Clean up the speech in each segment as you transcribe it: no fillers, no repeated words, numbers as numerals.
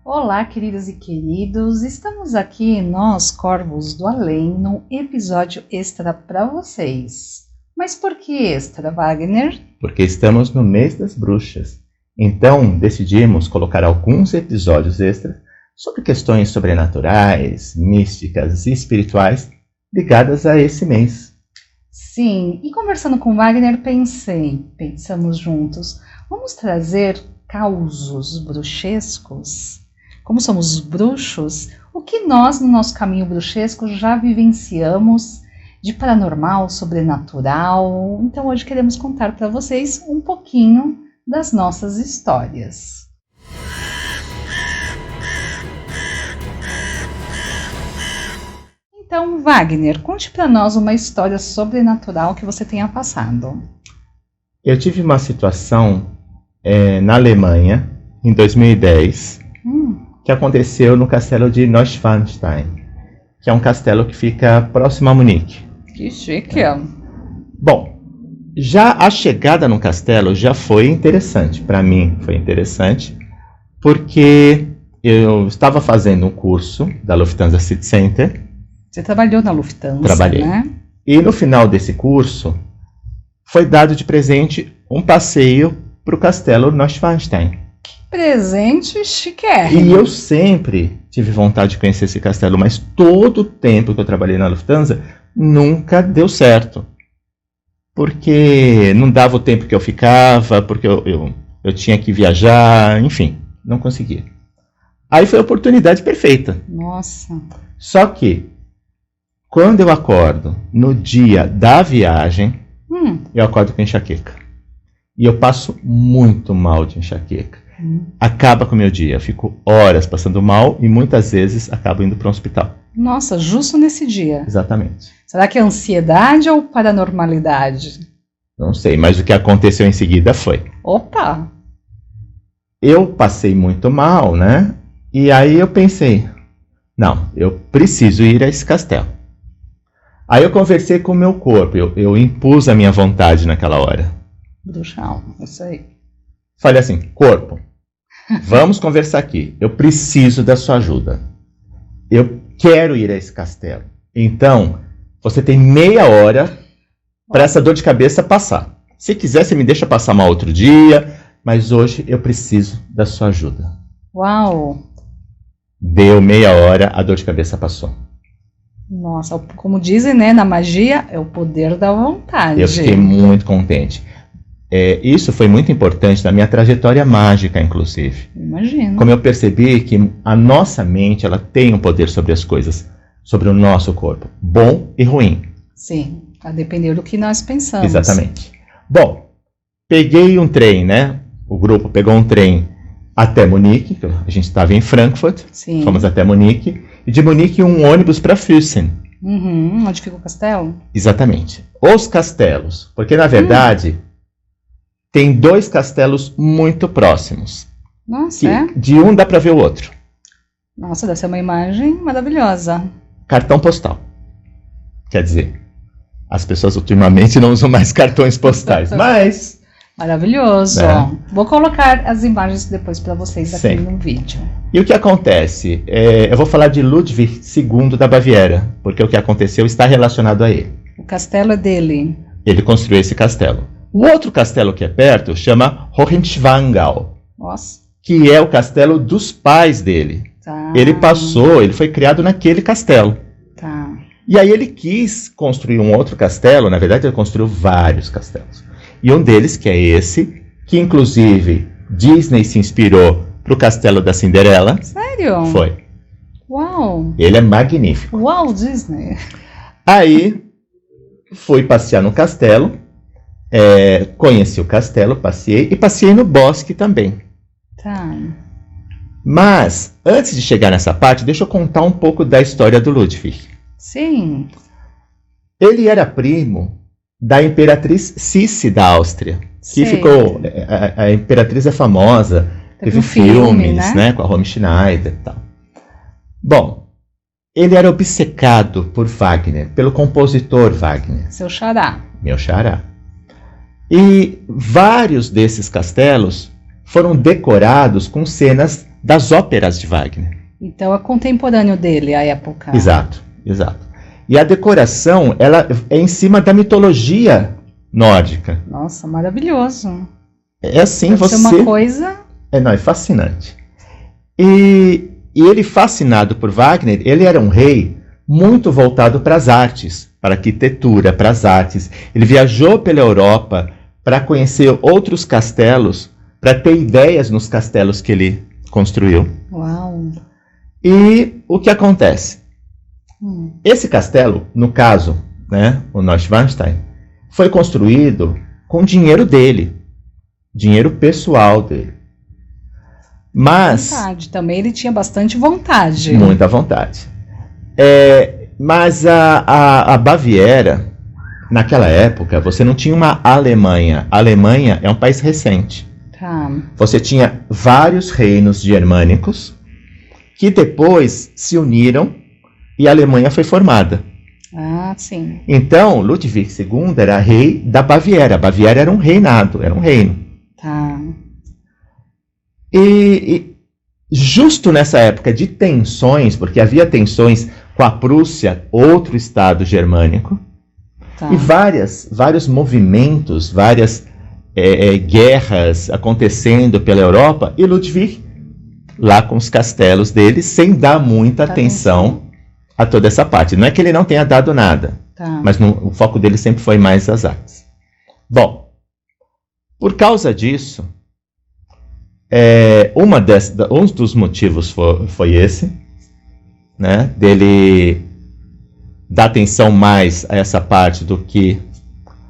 Olá, queridas e queridos, estamos aqui, nós, Corvos do Além, num episódio extra para vocês. Mas por que extra, Wagner? Porque estamos no mês das bruxas. Então, decidimos colocar alguns episódios extras sobre questões sobrenaturais, místicas e espirituais ligadas a esse mês. Sim, e conversando com Wagner, pensamos juntos, vamos trazer causos bruxescos? Como somos bruxos, o que nós, no nosso caminho bruxesco, já vivenciamos de paranormal, sobrenatural. Então hoje queremos contar para vocês um pouquinho das nossas histórias. Então, Wagner, conte para nós uma história sobrenatural que você tenha passado. Eu tive uma situação na Alemanha, em 2010, que aconteceu no castelo de Neuschwanstein, que é um castelo que fica próximo a Munique. Que chique! Bom, já a chegada no castelo já foi interessante. Para mim foi interessante, porque eu estava fazendo um curso da Lufthansa City Center. Você trabalhou na Lufthansa, Trabalhei. Né? E no final desse curso, foi dado de presente um passeio para o castelo Neuschwanstein. Presente chiquérrimo. E eu sempre tive vontade de conhecer esse castelo, mas todo o tempo que eu trabalhei na Lufthansa nunca deu certo. Porque não dava o tempo que eu ficava, porque eu tinha que viajar, enfim, não conseguia. Aí foi a oportunidade perfeita. Nossa. Só que, quando eu acordo no dia da viagem, eu acordo com enxaqueca. E eu passo muito mal de enxaqueca. Acaba com o meu dia, eu fico horas passando mal e muitas vezes acabo indo para um hospital. Nossa, justo nesse dia. Exatamente. Será que é ansiedade ou paranormalidade? Não sei, mas o que aconteceu em seguida foi... Opa! Eu passei muito mal, né? E aí eu pensei, não, eu preciso ir a esse castelo. Aí eu conversei com o meu corpo, eu impus a minha vontade naquela hora. Bruxão, isso aí. Falei assim, corpo, vamos conversar aqui. Eu preciso da sua ajuda. Eu quero ir a esse castelo. Então, você tem meia hora para essa dor de cabeça passar. Se quiser, você me deixa passar mal outro dia, mas hoje eu preciso da sua ajuda. Uau! Deu meia hora, a dor de cabeça passou. Nossa, como dizem, né, na magia, é o poder da vontade. Eu fiquei muito contente. Isso foi muito importante na minha trajetória mágica, inclusive. Imagino. Como eu percebi que a nossa mente ela tem um poder sobre as coisas, sobre o nosso corpo, bom e ruim. Sim, a depender do que nós pensamos. Exatamente. Bom, peguei um trem, né? O grupo pegou um trem até Munique, a gente estava em Frankfurt, Sim. Fomos até Munique, e de Munique um ônibus para Füssen. Onde fica o castelo? Exatamente. Os castelos, porque na verdade... Tem dois castelos muito próximos. Nossa, de um dá para ver o outro. Nossa, deve ser uma imagem maravilhosa. Cartão postal. Quer dizer, as pessoas ultimamente não usam mais cartões postais, mas... Maravilhoso. Né? Vou colocar as imagens depois para vocês aqui Sim. no vídeo. E o que acontece? Eu vou falar de Ludwig II da Baviera, porque o que aconteceu está relacionado a ele. O castelo é dele. Ele construiu esse castelo. O outro castelo que é perto chama Hohenschwangau, Nossa. que é o castelo dos pais dele. Tá. Ele foi criado naquele castelo. Tá. E aí ele quis construir um outro castelo, na verdade ele construiu vários castelos. E um deles, que é esse, que inclusive Disney se inspirou para o castelo da Cinderela. Sério? Foi. Uau. Ele é magnífico. Uau, Disney. Aí fui passear no castelo. Conheci o castelo, passei no bosque também. Tá. Mas, antes de chegar nessa parte, deixa eu contar um pouco da história do Ludwig. Sim. Ele era primo da imperatriz Sissi da Áustria, que ficou... A imperatriz é famosa, teve filmes, né, com a Romy Schneider e tal. Bom, ele era obcecado por Wagner, pelo compositor Wagner. Seu xará. Meu xará. E vários desses castelos foram decorados com cenas das óperas de Wagner. Então é contemporâneo dele, a época. Exato. E a decoração, ela é em cima da mitologia nórdica. Nossa, maravilhoso. É assim, Deve ser uma coisa... É fascinante. E ele, fascinado por Wagner, ele era um rei muito voltado para as artes, para a arquitetura, para as artes. Ele viajou pela Europa para conhecer outros castelos, para ter ideias nos castelos que ele construiu. Uau! E o que acontece? Esse castelo, no caso, né, o Neuschwanstein, foi construído com dinheiro dele, dinheiro pessoal dele. Mas... Vontade também, ele tinha bastante vontade. Muita vontade. Mas a Baviera, naquela época, você não tinha uma Alemanha. A Alemanha é um país recente. Tá. Você tinha vários reinos germânicos que depois se uniram e a Alemanha foi formada. Ah, sim. Então, Ludwig II era rei da Baviera. A Baviera era um reinado, era um reino. Tá. E justo nessa época de tensões, porque havia tensões com a Prússia, outro estado germânico, Tá. e vários movimentos, várias guerras acontecendo pela Europa, e Ludwig lá com os castelos dele, sem dar muita atenção a toda essa parte. Não é que ele não tenha dado nada, Tá. mas o foco dele sempre foi mais as artes. Bom, por causa disso, um dos motivos foi esse, né, dele dar atenção mais a essa parte do que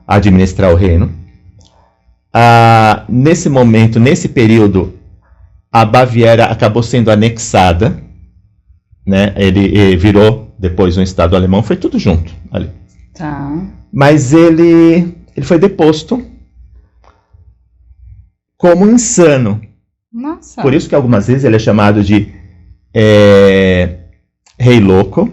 administrar o reino. Nesse momento, nesse período, a Baviera acabou sendo anexada, né, ele virou depois um estado alemão, foi tudo junto ali. Tá. Mas ele foi deposto como insano. Nossa. Por isso que algumas vezes ele é chamado de Rei Louco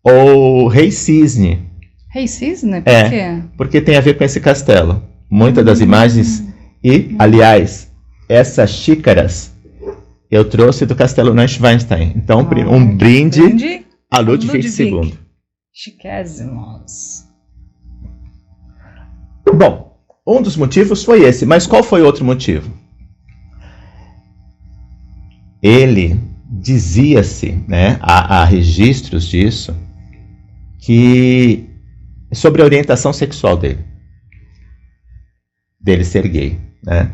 ou Rei Cisne. Rei Cisne? Por quê? Porque tem a ver com esse castelo. Muitas das imagens. E, aliás, essas xícaras eu trouxe do castelo Neuschwanstein. Então, um brinde a Ludwig II. Chiquésimos. Bom, um dos motivos foi esse. Mas qual foi outro motivo? Ele dizia-se, né, há registros disso, que sobre a orientação sexual dele ser gay, né?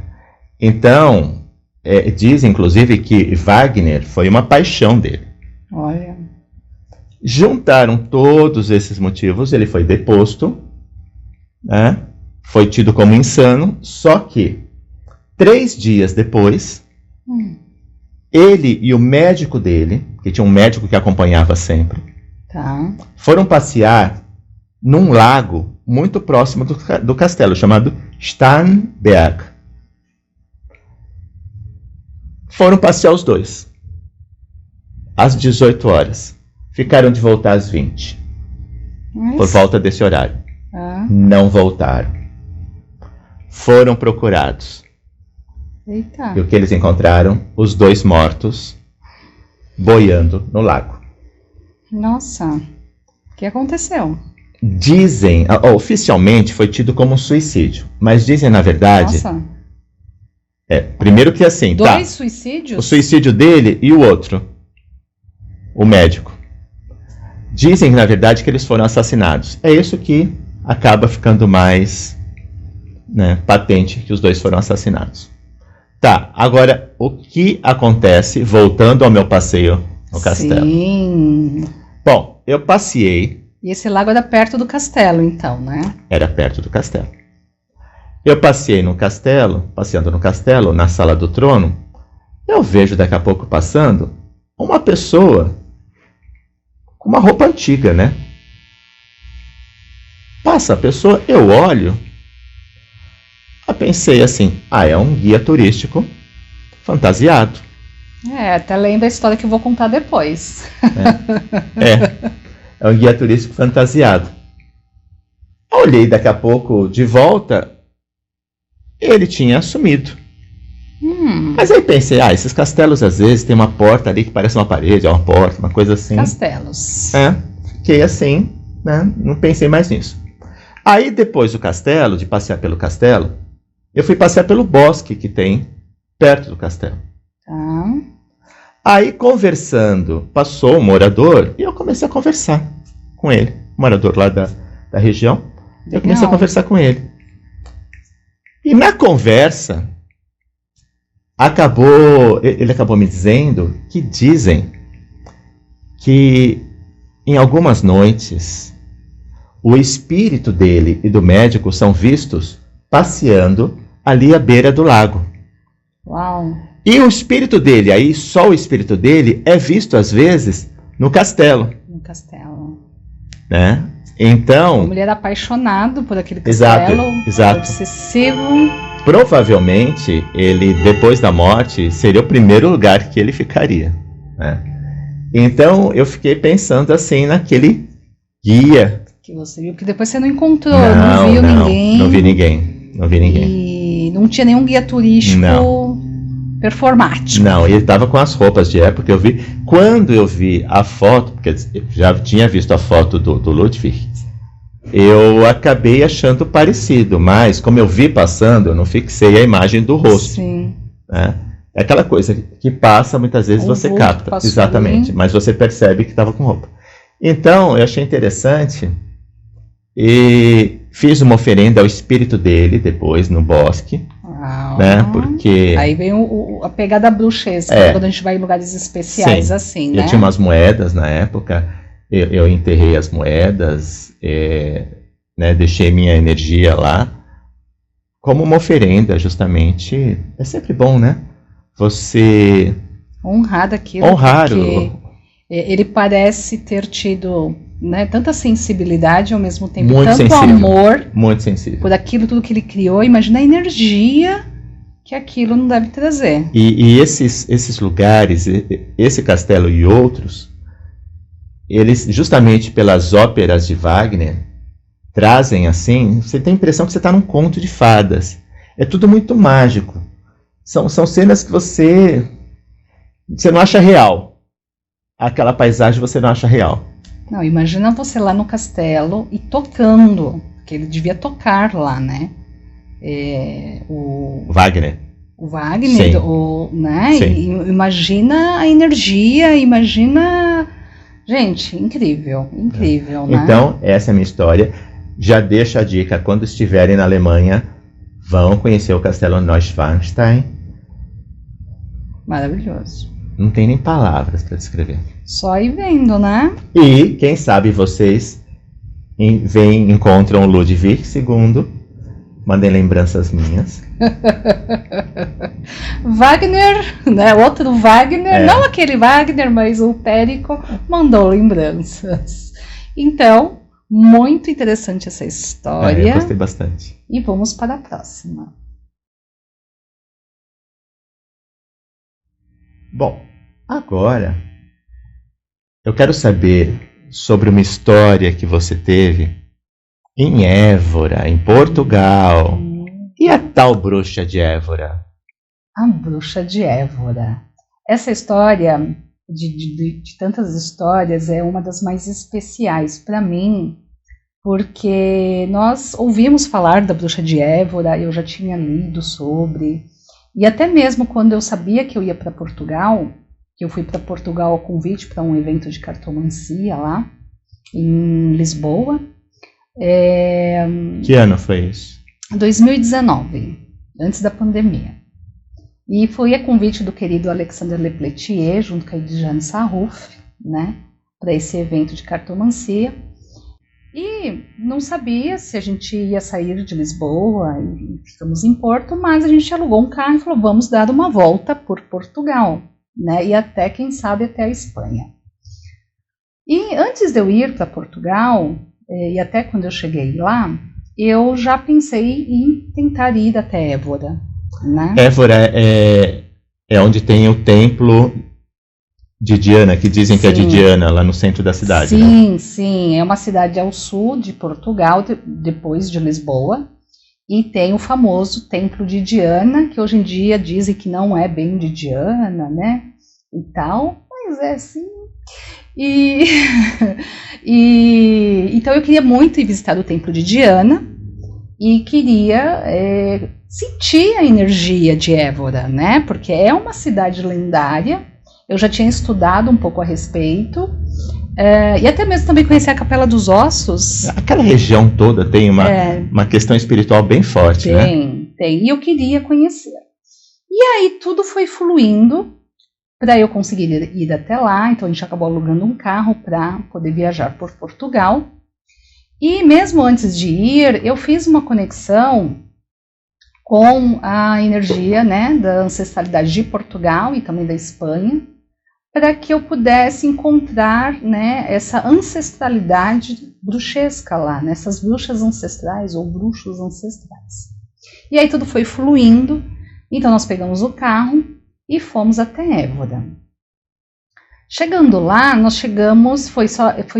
Então, diz inclusive que Wagner foi uma paixão dele. Olha. Juntaram todos esses motivos, ele foi deposto, né? Foi tido como insano, só que 3 dias depois, ele e o médico dele, que tinha um médico que acompanhava sempre, Tá. foram passear num lago muito próximo do castelo, chamado Starnberg. Foram passear os dois, às 18 horas. Ficaram de voltar às 20, por volta desse horário. Não voltaram. Foram procurados. Eita. E o que eles encontraram? Os dois mortos, boiando no lago. Nossa. O que aconteceu? Dizem, oficialmente foi tido como um suicídio, mas dizem na verdade... Nossa. Primeiro que assim... Dois suicídios? O suicídio dele e o outro, o médico. Dizem na verdade que eles foram assassinados. É isso que acaba ficando mais, né, patente, que os dois foram assassinados. Tá, agora o que acontece, voltando ao meu passeio no castelo? Sim. Bom, eu passeei. E esse lago era perto do castelo, então, né? Era perto do castelo. Eu passei no castelo, passeando no castelo, na sala do trono. Eu vejo daqui a pouco passando uma pessoa com uma roupa antiga, né? Passa a pessoa, eu olho. Eu pensei assim, é um guia turístico fantasiado. Até lembra a história que eu vou contar depois. É um guia turístico fantasiado. Olhei daqui a pouco de volta, ele tinha sumido. Mas aí pensei, esses castelos às vezes tem uma porta ali que parece uma parede, uma porta, uma coisa assim. Castelos. Fiquei assim, né? Não pensei mais nisso. Aí depois do castelo, de passear pelo castelo, eu fui passear pelo bosque que tem perto do castelo. Tá. Aí conversando, passou um morador e eu comecei a conversar com ele. Morador lá da região. Legal. Eu comecei a conversar com ele. E na conversa, ele acabou me dizendo que dizem que em algumas noites o espírito dele e do médico são vistos passeando ali à beira do lago. Uau! E o espírito dele, aí só o espírito dele, é visto às vezes no castelo. No castelo. Né? Então... Uma mulher apaixonado por aquele castelo. Exato. Obsessivo. Provavelmente, ele, depois da morte, seria o primeiro lugar que ele ficaria. Né? Então, eu fiquei pensando assim naquele guia. Que você viu, porque depois você não encontrou, não viu ninguém. Não vi ninguém. E não tinha nenhum guia turístico performático. Não, ele estava com as roupas de época. Eu vi. Quando eu vi a foto, porque eu já tinha visto a foto do Ludwig, eu acabei achando parecido, mas como eu vi passando, eu não fixei a imagem do rosto. Sim. Né? É aquela coisa que passa, muitas vezes você capta. Exatamente, mas você percebe que estava com roupa. Então, eu achei interessante e fiz uma oferenda ao espírito dele depois no bosque. Né? Porque... Aí vem a pegada bruxesca, quando a gente vai em lugares especiais. Sim. Assim, né? Eu tinha umas moedas na época, eu enterrei as moedas, né? Deixei minha energia lá, como uma oferenda, justamente. É sempre bom, né? Você... honrar aquilo. Porque ele parece ter tido, né, tanta sensibilidade ao mesmo tempo, muito tanto sensível, amor muito sensível por aquilo tudo que ele criou. Imagina a energia que aquilo não deve trazer. E esses lugares, esse castelo e outros, eles, justamente pelas óperas de Wagner, trazem assim, você tem a impressão que você está num conto de fadas. É tudo muito mágico. São cenas que você não acha real. Aquela paisagem você não acha real. Não, imagina você lá no castelo e tocando, que ele devia tocar lá, né? O Wagner, né? Imagina a energia, imagina... Gente, incrível, né? Então, essa é a minha história. Já deixo a dica, quando estiverem na Alemanha, vão conhecer o Castelo Neuschwanstein. Maravilhoso. Não tem nem palavras para descrever. Só ir vendo, né? E, quem sabe, vocês encontram o Ludwig II. Mandem lembranças minhas. Wagner, né? Outro Wagner, não aquele Wagner, mas o Périco, mandou lembranças. Então, muito interessante essa história. Eu gostei bastante. E vamos para a próxima. Bom, agora eu quero saber sobre uma história que você teve em Évora, em Portugal. E a tal bruxa de Évora? A bruxa de Évora. Essa história, de tantas histórias, é uma das mais especiais para mim, porque nós ouvimos falar da bruxa de Évora, eu já tinha lido sobre, e até mesmo quando eu sabia que eu ia para Portugal, que eu fui para Portugal a convite para um evento de cartomancia lá, em Lisboa. Que ano foi isso? 2019, antes da pandemia. E foi a convite do querido Alexandre Lepeletier, junto com a Edjane Sarruf, né, para esse evento de cartomancia. E não sabia se a gente ia sair de Lisboa, e ficamos em Porto, mas a gente alugou um carro e falou, vamos dar uma volta por Portugal, né, e até, quem sabe, até a Espanha. E antes de eu ir para Portugal, e até quando eu cheguei lá, eu já pensei em tentar ir até Évora, né? Évora é onde tem o templo de Diana, que dizem que é de Diana, lá no centro da cidade. Sim, né? Sim, é uma cidade ao sul de Portugal, depois de Lisboa, E tem o famoso templo de Diana, que hoje em dia dizem que não é bem de Diana, né? E tal, mas é assim. Então eu queria muito ir visitar o templo de Diana e queria sentir a energia de Évora, né? Porque é uma cidade lendária. Eu já tinha estudado um pouco a respeito. E até mesmo também conhecer a Capela dos Ossos. Aquela região toda tem uma questão espiritual bem forte, né? Tem. E eu queria conhecer. E aí tudo foi fluindo para eu conseguir ir até lá. Então a gente acabou alugando um carro para poder viajar por Portugal. E mesmo antes de ir, eu fiz uma conexão com a energia, né, da ancestralidade de Portugal e também da Espanha, para que eu pudesse encontrar, né, essa ancestralidade bruxesca lá, né, essas bruxas ancestrais ou bruxos ancestrais. E aí tudo foi fluindo, então nós pegamos o carro e fomos até Évora. Chegando lá, nós chegamos, foi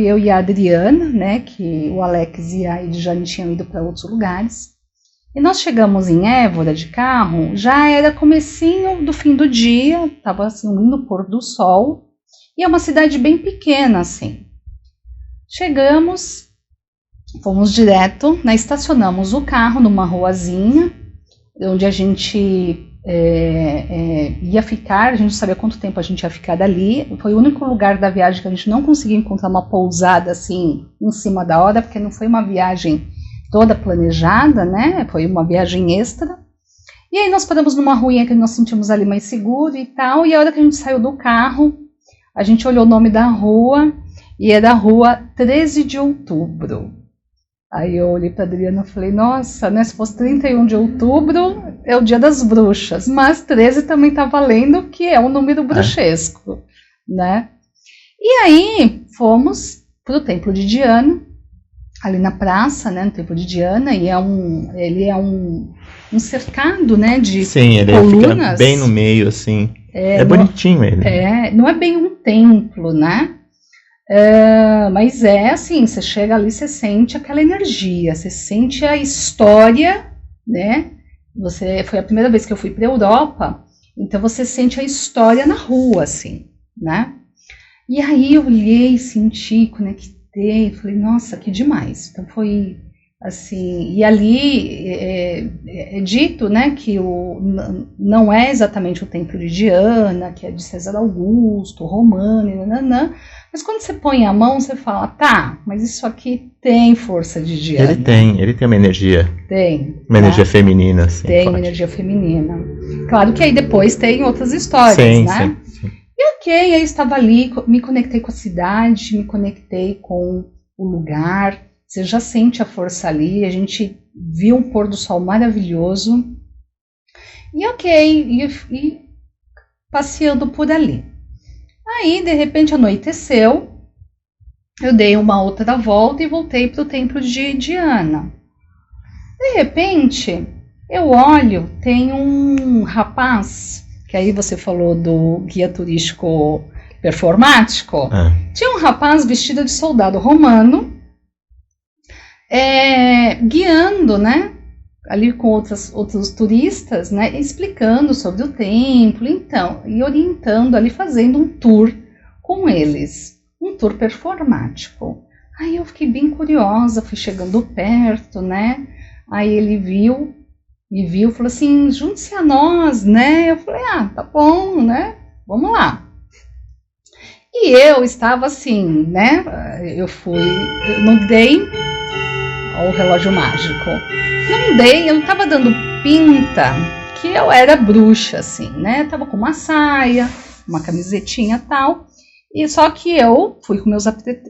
eu e a Adriana, né, que o Alex e a Edjane tinham ido para outros lugares. E nós chegamos em Évora de carro, já era comecinho do fim do um dia, estava assim, um lindo pôr do sol, e é uma cidade bem pequena, assim. Chegamos, fomos direto, né, estacionamos o carro numa ruazinha, onde a gente ia ficar, a gente não sabia quanto tempo a gente ia ficar dali. Foi o único lugar da viagem que a gente não conseguiu encontrar uma pousada assim, em cima da hora, porque não foi uma viagem toda planejada, né? Foi uma viagem extra. E aí nós paramos numa ruinha que nós sentimos ali mais seguro e tal, e a hora que a gente saiu do carro, a gente olhou o nome da rua, e era a rua 13 de outubro. Aí eu olhei para a Adriana e falei, nossa, né, se fosse 31 de outubro, é o dia das bruxas, mas 13 também está valendo, que é um número bruxesco, né? E aí fomos para o Templo de Diana, ali na praça, né, no Templo de Diana, e ele é um cercado, né, de Sim, ele colunas. Fica bem no meio, assim, é bonitinho ele. Não é bem um templo, né? Mas é assim, você chega ali, você sente aquela energia, você sente a história, né? Foi a primeira vez que eu fui para a Europa, então você sente a história na rua, assim, né? E aí eu olhei, senti, conectei, falei, nossa, que demais. Então foi assim, e ali é dito, né, que não é exatamente o Templo de Diana, que é de César Augusto, romano, nananã, mas quando você põe a mão, você fala, tá, mas isso aqui tem força de Diana. Ele tem uma energia. Tem. Uma energia feminina, assim. Tem uma energia feminina. Claro que aí depois tem outras histórias, né? Sim. E ok, aí eu estava ali, me conectei com a cidade, me conectei com o lugar, você já sente a força ali, a gente viu um pôr do sol maravilhoso, e ok, e passeando por ali. Aí, de repente, anoiteceu, eu dei uma outra volta e voltei para o Templo de Diana. De repente, eu olho, tem um rapaz, que aí você falou do guia turístico performático, tinha um rapaz vestido de soldado romano, guiando, né, ali com outros turistas, né, explicando sobre o templo, então, e orientando ali, fazendo um tour com eles, um tour performático. Aí eu fiquei bem curiosa, fui chegando perto, né, aí ele me viu, falou assim, junte-se a nós, né, eu falei, tá bom, né, vamos lá. E eu estava assim, né, eu não dei, ó, o relógio mágico, eu não estava dando pinta que eu era bruxa, assim, né, tava com uma saia, uma camisetinha e tal, e só que eu fui com meus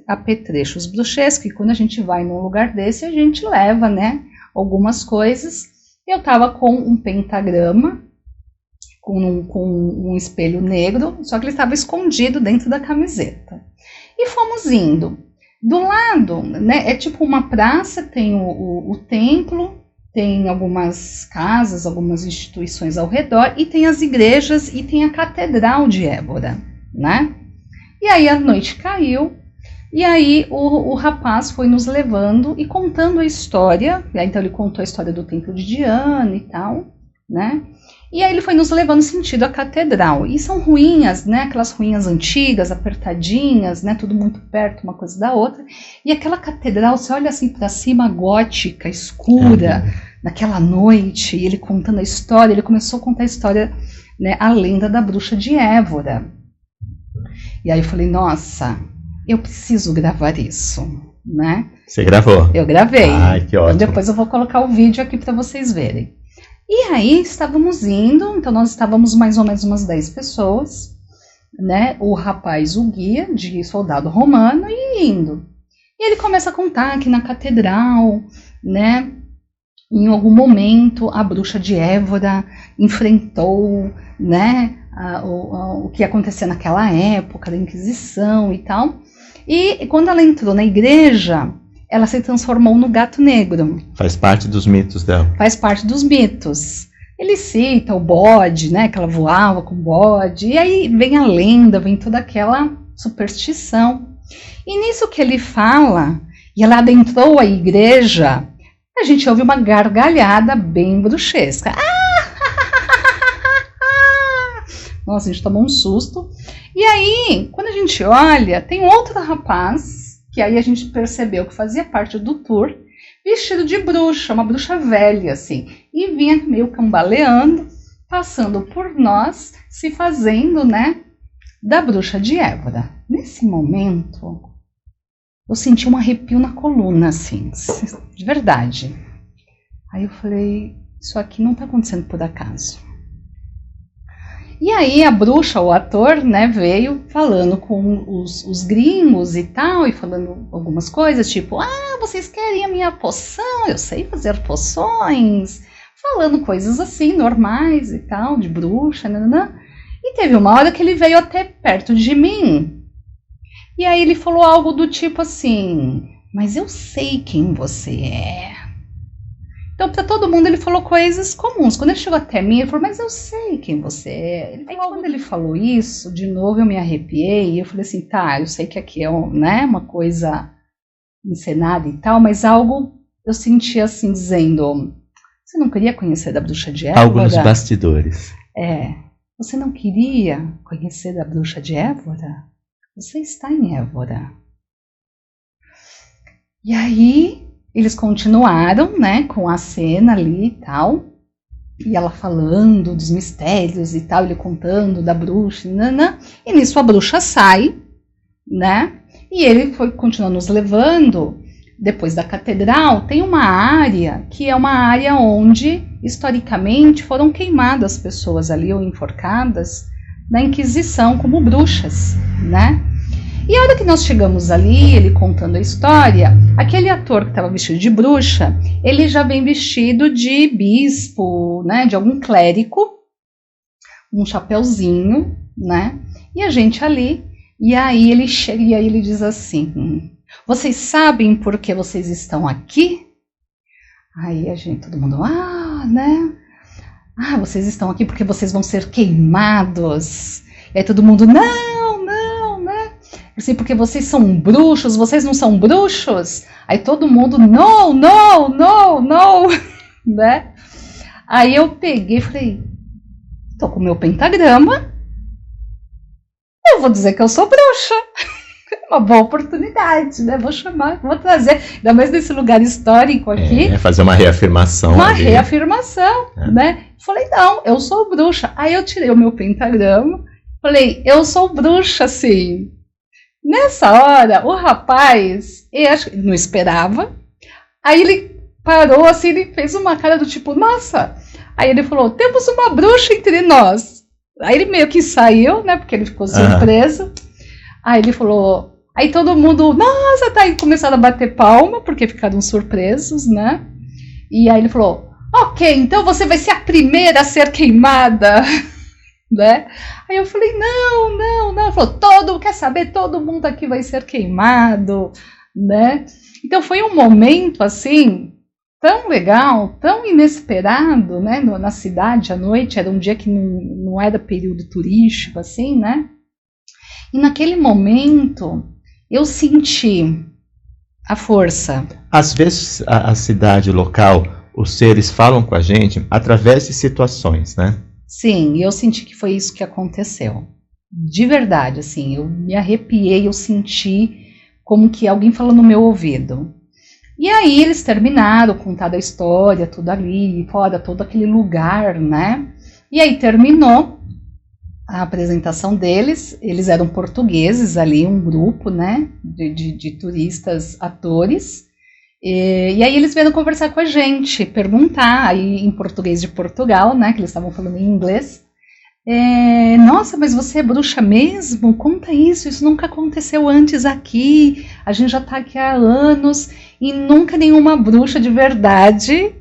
apetrechos bruxescos, e quando a gente vai num lugar desse, a gente leva, né, algumas coisas. Eu estava com um pentagrama, com um espelho negro, só que ele estava escondido dentro da camiseta. E fomos indo. Do lado, né, é tipo uma praça, tem o templo, tem algumas casas, algumas instituições ao redor, e tem as igrejas e tem a Catedral de Évora, né? E aí a noite caiu, E aí o rapaz foi nos levando e contando a história. Então ele contou a história do templo de Diana e tal, né? E aí ele foi nos levando sentido a catedral. E são ruínas, né? Aquelas ruínas antigas, apertadinhas, né? Tudo muito perto uma coisa da outra. E aquela catedral, você olha assim para cima, gótica, escura, naquela noite, e ele contando a história. Ele começou a contar a história, né? A lenda da bruxa de Évora. E aí eu falei, nossa, eu preciso gravar isso, né? Você gravou? Eu gravei. Ai, que ótimo. Então depois eu vou colocar o vídeo aqui para vocês verem. E aí estávamos indo, então nós estávamos mais ou menos umas 10 pessoas, né? O rapaz, o guia de soldado romano, e indo. E ele começa a contar que na catedral, né? Em algum momento a bruxa de Évora enfrentou, né? O que acontecia naquela época da Inquisição e tal. E quando ela entrou na igreja, ela se transformou no gato negro. Faz parte dos mitos dela. Faz parte dos mitos. Ele cita o bode, né, que ela voava com o bode, e aí vem a lenda, vem toda aquela superstição. E nisso que ele fala, e ela adentrou a igreja, a gente ouve uma gargalhada bem bruxesca. Nossa, a gente tomou um susto. E aí, quando a gente olha, tem outro rapaz, que aí a gente percebeu que fazia parte do tour, vestido de bruxa, uma bruxa velha, assim, e vinha meio cambaleando, passando por nós, se fazendo, né, da bruxa de Évora. Nesse momento, eu senti um arrepio na coluna, assim, de verdade. Aí eu falei, isso aqui não tá acontecendo por acaso. E aí a bruxa, o ator, né, veio falando com os gringos e tal, e falando algumas coisas, tipo, vocês querem a minha poção? Eu sei fazer poções. Falando coisas assim, normais e tal, de bruxa, nananã. E teve uma hora que ele veio até perto de mim. E aí ele falou algo do tipo assim, mas eu sei quem você é. Então, para todo mundo, ele falou coisas comuns. Quando ele chegou até mim, ele falou, mas eu sei quem você é. Aí, quando ele falou isso, de novo eu me arrepiei. E eu falei assim, tá, eu sei que aqui é né, uma coisa encenada e tal, mas algo eu senti assim, dizendo, você não queria conhecer da bruxa de Évora? Algo nos bastidores. Você não queria conhecer da bruxa de Évora? Você está em Évora. E aí eles continuaram, né, com a cena ali e tal, e ela falando dos mistérios e tal, ele contando da bruxa, e nisso a bruxa sai, né, e ele foi continuando nos levando. Depois da catedral, tem uma área que é uma área onde, historicamente, foram queimadas pessoas ali ou enforcadas na Inquisição como bruxas, né? E a hora que nós chegamos ali, ele contando a história, aquele ator que estava vestido de bruxa, ele já vem vestido de bispo, né, de algum clérigo, um chapeuzinho, né, e a gente ali, e aí ele chega e aí ele diz assim, vocês sabem por que vocês estão aqui? Aí a gente, todo mundo, né, vocês estão aqui porque vocês vão ser queimados. E aí todo mundo, não, assim, porque vocês são bruxos, vocês não são bruxos? Aí todo mundo, não, né? Aí eu peguei e falei, tô com o meu pentagrama, eu vou dizer que eu sou bruxa. Uma boa oportunidade, né? Vou chamar, vou trazer, ainda mais nesse lugar histórico aqui. Fazer uma reafirmação. Reafirmação, né? Falei, não, eu sou bruxa. Aí eu tirei o meu pentagrama, falei, eu sou bruxa, sim. Nessa hora, o rapaz, ele não esperava, aí ele parou assim, ele fez uma cara do tipo, nossa, aí ele falou, temos uma bruxa entre nós. Aí ele meio que saiu, né, porque ele ficou surpreso, aí ele falou, aí todo mundo, nossa, tá, aí começaram a bater palma, porque ficaram surpresos, né, e aí ele falou, ok, então você vai ser a primeira a ser queimada. Né? Aí eu falei, não, ele falou, quer saber, todo mundo aqui vai ser queimado, né? Então foi um momento assim, tão legal, tão inesperado, né? Na cidade à noite, era um dia que não era período turístico, assim, né? E naquele momento, eu senti a força. Às vezes a cidade local, os seres falam com a gente através de situações, né? Sim, eu senti que foi isso que aconteceu. De verdade, assim, eu me arrepiei, eu senti como que alguém falou no meu ouvido. E aí eles terminaram, contaram a história, tudo ali, fora todo aquele lugar, né? E aí terminou a apresentação deles, eles eram portugueses ali, um grupo, né, de turistas, atores, e aí eles vieram conversar com a gente, perguntar, aí em português de Portugal, né, que eles estavam falando em inglês, nossa, mas você é bruxa mesmo? Conta isso nunca aconteceu antes aqui, a gente já está aqui há anos, e nunca nenhuma bruxa de verdade,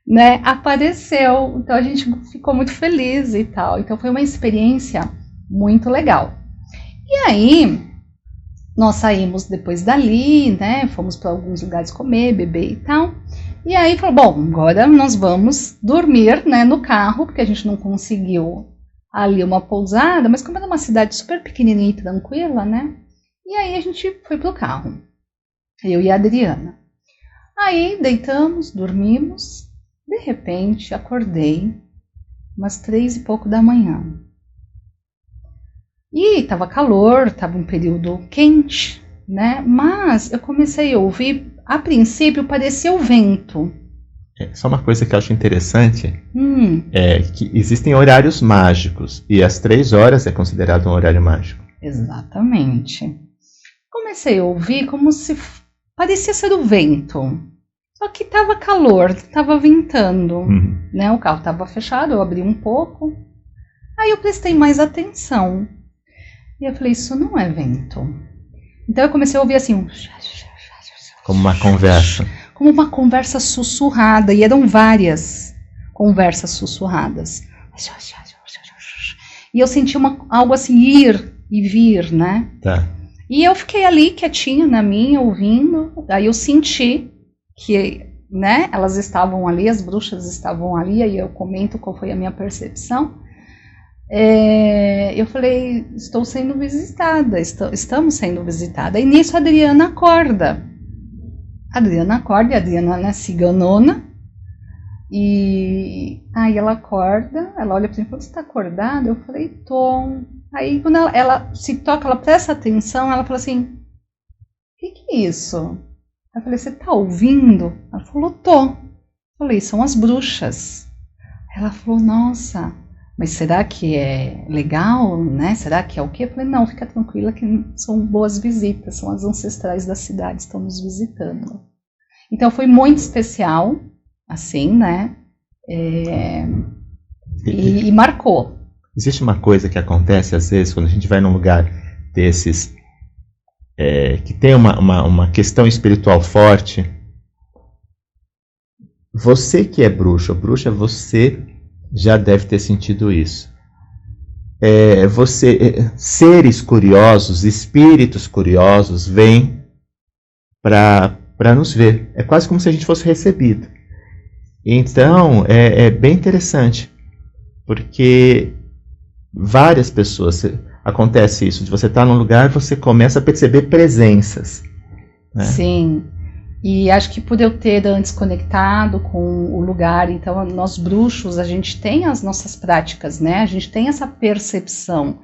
né, apareceu, então a gente ficou muito feliz e tal, então foi uma experiência muito legal. E aí, nós saímos depois dali, né, fomos para alguns lugares comer, beber e tal, e aí falou, bom, agora nós vamos dormir, né, no carro, porque a gente não conseguiu ali uma pousada, mas como era uma cidade super pequenininha e tranquila, né, e aí a gente foi pro carro, eu e a Adriana. Aí deitamos, dormimos. De repente, acordei umas 3 e pouco da manhã. E estava calor, estava um período quente, né? Mas eu comecei a ouvir, a princípio parecia o vento. Só uma coisa que eu acho interessante é que existem horários mágicos e às 3 horas é considerado um horário mágico. Exatamente. Comecei a ouvir como se parecia ser o vento. Só que estava calor, estava ventando, né? O carro estava fechado, eu abri um pouco. Aí eu prestei mais atenção. E eu falei, isso não é vento. Então eu comecei a ouvir assim, como uma conversa. Como uma conversa sussurrada, e eram várias conversas sussurradas. E eu senti algo assim, ir e vir, né? Tá. E eu fiquei ali quietinha na minha, ouvindo. Aí eu senti que, né, elas estavam ali, as bruxas estavam ali, aí eu comento qual foi a minha percepção. Eu falei, estou sendo visitada, estamos sendo visitada. E nisso a Adriana acorda. A Adriana, e a Adriana, né, ciganona. E aí ela acorda, ela olha para mim e fala, você está acordada? Eu falei, tô. Aí quando ela se toca, ela presta atenção, ela fala assim, o que é isso? Eu falei, você tá ouvindo? Ela falou, tô. Eu falei, são as bruxas. Ela falou, nossa, mas será que é legal, né? Será que é o quê? Eu falei, não, fica tranquila que são boas visitas, são as ancestrais da cidade, estão nos visitando. Então foi muito especial, assim, né? E marcou. Existe uma coisa que acontece às vezes quando a gente vai num lugar desses que tem uma questão espiritual forte. Você que é bruxo ou bruxa, você já deve ter sentido isso. Seres curiosos, espíritos curiosos vêm para nos ver. É quase como se a gente fosse recebido. Então, é bem interessante, porque várias pessoas... Acontece isso, de você estar num lugar, você começa a perceber presenças. Né? Sim, e acho que por eu ter antes conectado com o lugar, então nós bruxos, a gente tem as nossas práticas, né? A gente tem essa percepção.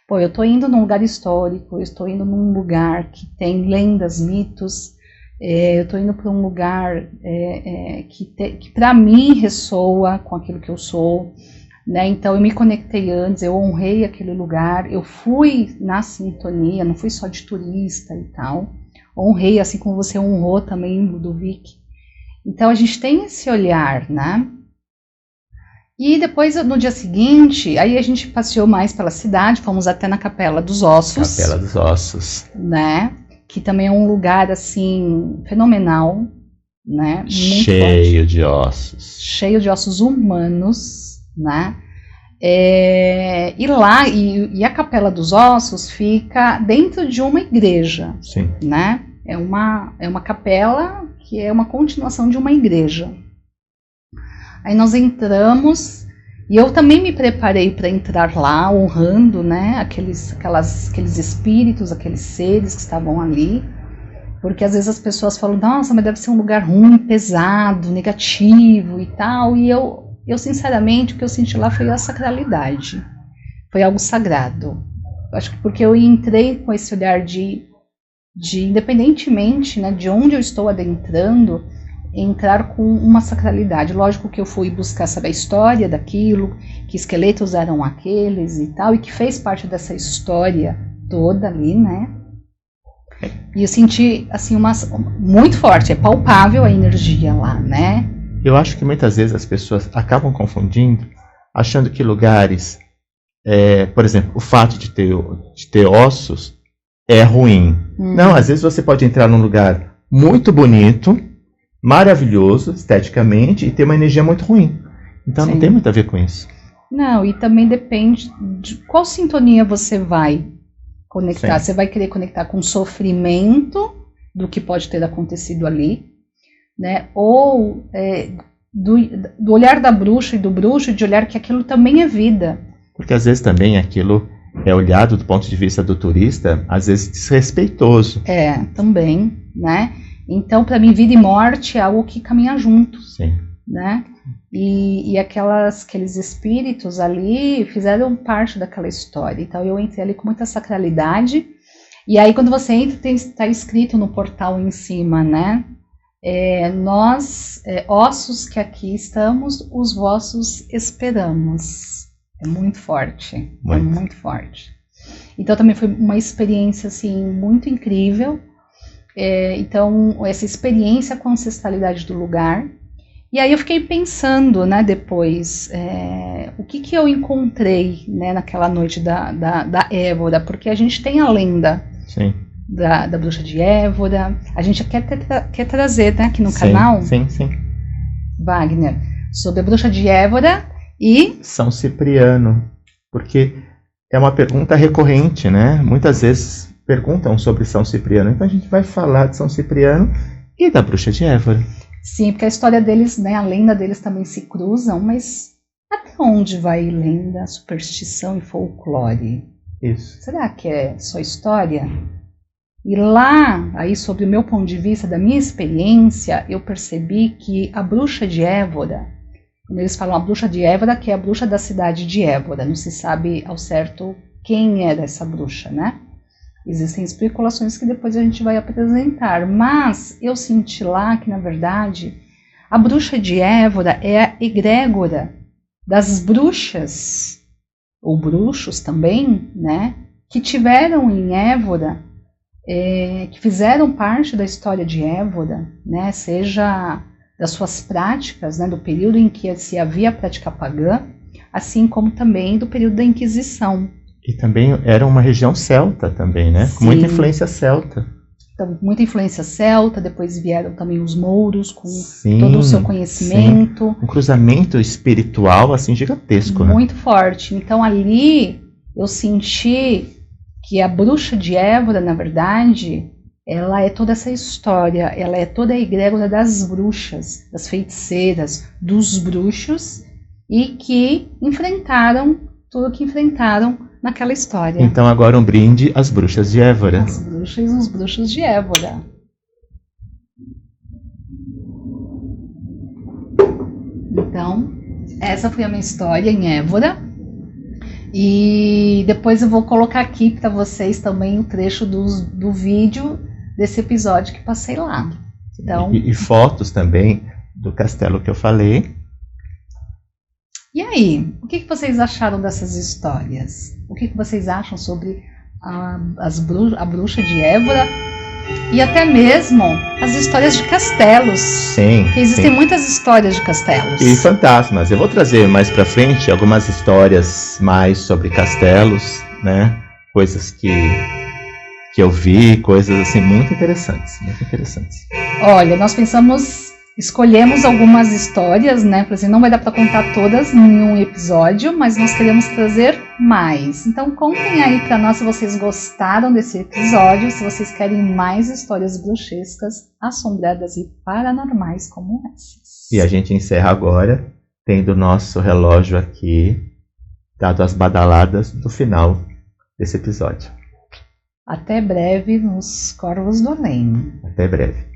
Pô, eu estou indo num lugar histórico, eu estou indo num lugar que tem lendas, mitos, eu estou indo para um lugar que para mim ressoa com aquilo que eu sou. Né? Então eu me conectei antes, eu honrei aquele lugar, eu fui na sintonia, não fui só de turista e tal, honrei assim como você honrou também, Ludovic. Então a gente tem esse olhar, né? E depois no dia seguinte, aí a gente passeou mais pela cidade, fomos até na Capela dos Ossos. Capela dos Ossos. Né? Que também é um lugar assim fenomenal, né? Muito cheio forte. De ossos. Cheio de ossos humanos. Né? E lá, e a Capela dos Ossos fica dentro de uma igreja. Sim. Né? É uma capela que é uma continuação de uma igreja. Aí nós entramos E eu também me preparei para entrar lá, honrando, né, aqueles espíritos, aqueles seres que estavam ali. Porque às vezes as pessoas falam, nossa, mas deve ser um lugar ruim, pesado, negativo e tal. E eu sinceramente, o que eu senti lá foi a sacralidade. Foi algo sagrado. Acho que porque eu entrei com esse olhar de independentemente, né, de onde eu estou adentrando, entrar com uma sacralidade. Lógico que eu fui buscar saber a história daquilo, que esqueletos eram aqueles e tal, e que fez parte dessa história toda ali, né? E eu senti, assim, muito forte, é palpável a energia lá, né? Eu acho que muitas vezes as pessoas acabam confundindo, achando que lugares, por exemplo, o fato de ter ossos é ruim. Não, às vezes você pode entrar num lugar muito bonito, maravilhoso, esteticamente, e ter uma energia muito ruim. Então não tem muito a ver com isso. Não, e também depende de qual sintonia você vai conectar. Sim. Você vai querer conectar com o sofrimento do que pode ter acontecido ali, né? Ou do olhar da bruxa e do bruxo, de olhar que aquilo também é vida. Porque às vezes também aquilo é olhado do ponto de vista do turista, às vezes desrespeitoso. Também, né? Então, para mim, vida e morte é algo que caminha junto. Sim. Né? E aqueles espíritos ali fizeram parte daquela história. Então eu entrei ali com muita sacralidade. E aí quando você entra, está escrito no portal em cima, né? Nós, ossos que aqui estamos, os vossos esperamos. É muito forte. É muito forte. Então também foi uma experiência assim, muito incrível. Então essa experiência com a ancestralidade do lugar. E aí eu fiquei pensando, né, depois, o que eu encontrei, né, naquela noite da Évora, porque a gente tem a lenda da bruxa de Évora, a gente quer trazer, né, aqui no canal, sim. Wagner, sobre a bruxa de Évora e São Cipriano, porque é uma pergunta recorrente, né, muitas vezes perguntam sobre São Cipriano, então a gente vai falar de São Cipriano e da bruxa de Évora. Sim, porque a história deles, né, a lenda deles também se cruzam, mas até onde vai lenda, superstição e folclore? Isso. Será que é só história? E lá, aí sobre o meu ponto de vista, da minha experiência, eu percebi que a bruxa de Évora, quando eles falam a bruxa de Évora, que é a bruxa da cidade de Évora, não se sabe ao certo quem era essa bruxa, né? Existem especulações que depois a gente vai apresentar, mas eu senti lá que, na verdade, a bruxa de Évora é a egrégora das bruxas, ou bruxos também, né, que tiveram em Évora, que fizeram parte da história de Évora, né, seja das suas práticas, né, do período em que se havia a prática pagã, assim como também do período da Inquisição. E também era uma região celta também, né? Com muita influência celta. Então, muita influência celta, depois vieram também os mouros com todo o seu conhecimento. Um cruzamento espiritual assim gigantesco, muito forte. Então ali eu senti que a bruxa de Évora, na verdade, ela é toda essa história, ela é toda a egrégora das bruxas, das feiticeiras, dos bruxos, e que enfrentaram tudo que enfrentaram naquela história. Então agora um brinde às bruxas de Évora. As bruxas e os bruxos de Évora. Então, essa foi a minha história em Évora. E depois eu vou colocar aqui para vocês também o trecho do vídeo desse episódio que passei lá. Então, e fotos também do castelo que eu falei. E aí, o que vocês acharam dessas histórias? O que vocês acham sobre a bruxa de Évora e até mesmo as histórias de castelos? Sim. Porque existem muitas histórias de castelos. E fantasmas. Eu vou trazer mais pra frente algumas histórias mais sobre castelos, né? Coisas que eu vi, coisas assim muito interessantes, muito interessantes. Olha, nós escolhemos algumas histórias, né? Por exemplo, não vai dar para contar todas em um episódio, mas nós queremos trazer mais. Então contem aí para nós se vocês gostaram desse episódio, se vocês querem mais histórias bruxescas, assombradas e paranormais como essas. E a gente encerra agora tendo o nosso relógio aqui, dado as badaladas do final desse episódio. Até breve nos Corvos do Além. Até breve.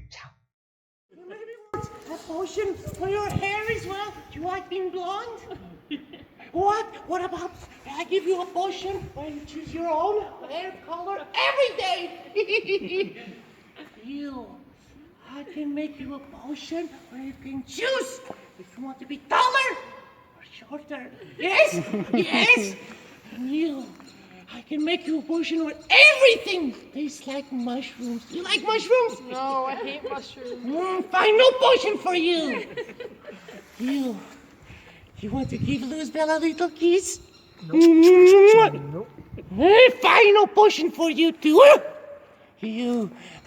A potion for your hair as well? Do you like being blonde? What? What about I give you a potion where you choose your own hair color every day? I can make you a potion where you can choose if you want to be taller or shorter. Yes, yes. I can make you a potion where everything tastes like mushrooms. You like mushrooms? No, I hate mushrooms. Fine, no potion for you. You want to give Luzbelle a little kiss? No. Fine, no potion for you too.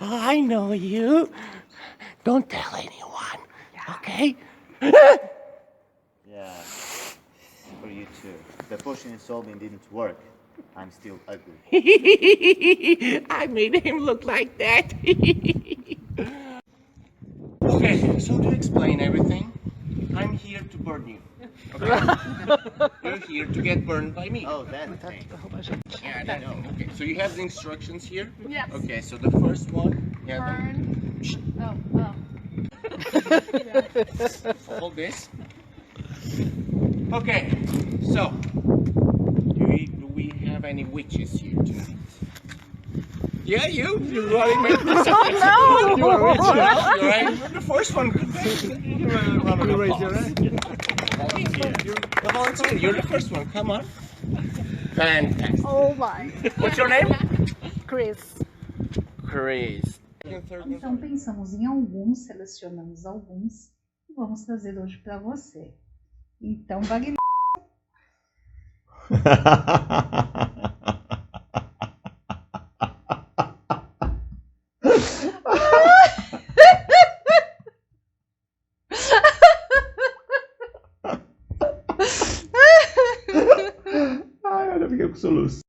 I know you. Don't tell anyone, okay? Yeah, for you too. The potion in solving didn't work. I'm still ugly. I made him look like that. Okay, so to explain everything, I'm here to burn you. Okay? You're here to get burned by me. Oh, that thing. Yeah, that thing. Okay, so you have the instructions here? Yes. Okay, so the first one, Burn. Oh. Hold this. Okay, so do we have any witches here tonight? Yeah, you're running with this. No! You're a witch, yeah? You're right. You're the first one. You raise your hand. Volunteer. You're the first one. Come on. Fantastic. Oh my. What's your name? Chris. Chris. Então pensamos em alguns, selecionamos alguns e vamos trazer hoje para você. Então, Wagner. Ai, olha, eu fiquei com soluço.